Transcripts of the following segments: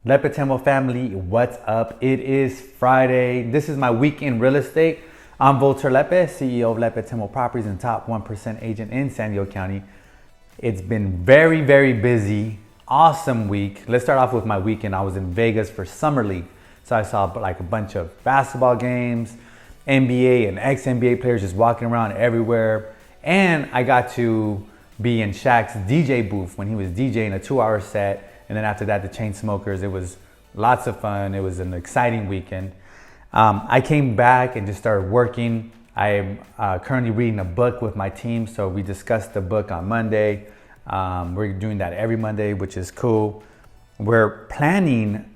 Lepe Tendwell Family, what's up? It is Friday. This is my week in real estate. I'm Friday Lepe, CEO of Lepe Tendwell Properties and top 1% agent in San Diego County. It's been very, very busy. Awesome week. Let's start off with my weekend. I was in Vegas for Summer League. So I saw like a bunch of basketball games, NBA and ex-NBA players just walking around everywhere. And I got to be in Shaq's DJ booth when he was DJing a 2-hour set. And then after that, the Chainsmokers. It was lots of fun. It was an exciting weekend. I came back and just started working. I am currently reading a book with my team. So we discussed the book on Monday. We're doing that every Monday, which is cool. We're planning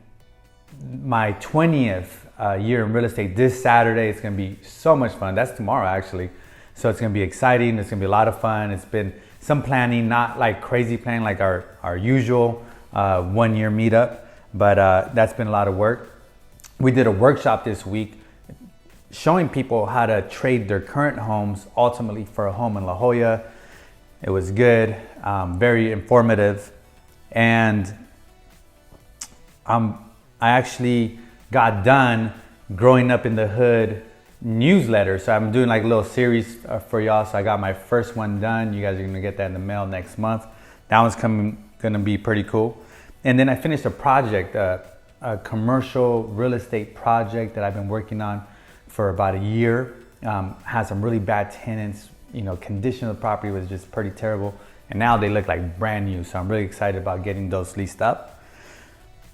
my 20th year in real estate this Saturday. It's going to be so much fun. That's tomorrow, actually. So it's going to be exciting. It's going to be a lot of fun. It's been some planning, not like crazy planning like our usual 1-year meetup, but that's been a lot of work. We did a workshop this week showing people how to trade their current homes ultimately for a home in La Jolla. It was good, very informative, and I actually got done Growing Up in the Hood newsletter. So I'm doing like a little series for y'all. So I got my first one done. You guys are gonna get that in the mail next month. That one's gonna be pretty cool. And then I finished a project, a commercial real estate project that I've been working on for about a year. Had some really bad tenants. You know, condition of the property was just pretty terrible. And now they look like brand new. So I'm really excited about getting those leased up.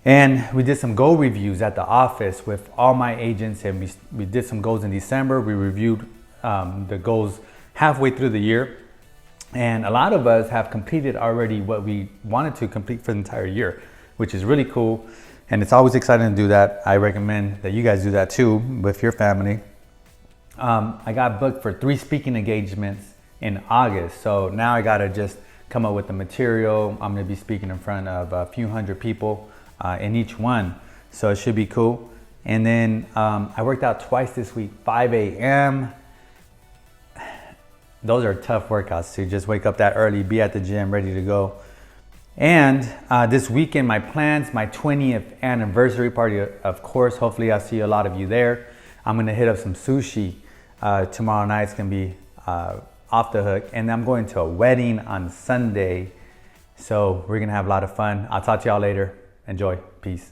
And we did some goal reviews at the office with all my agents, and we did some goals in December. We reviewed the goals halfway through the year. And a lot of us have completed already what we wanted to complete for the entire year, which is really cool. And it's always exciting to do that. I recommend that you guys do that too with your family. I got booked for 3 speaking engagements in August. So now I gotta just come up with the material. I'm gonna be speaking in front of a few hundred people in each one. So it should be cool. And then I worked out twice this week, 5 a.m. Those are tough workouts to just wake up that early, be at the gym, ready to go. And this weekend, my plans, my 20th anniversary party, of course. Hopefully I'll see a lot of you there. I'm gonna hit up some sushi tomorrow night. It's gonna be off the hook. And I'm going to a wedding on Sunday. So we're gonna have a lot of fun. I'll talk to y'all later. Enjoy. Peace.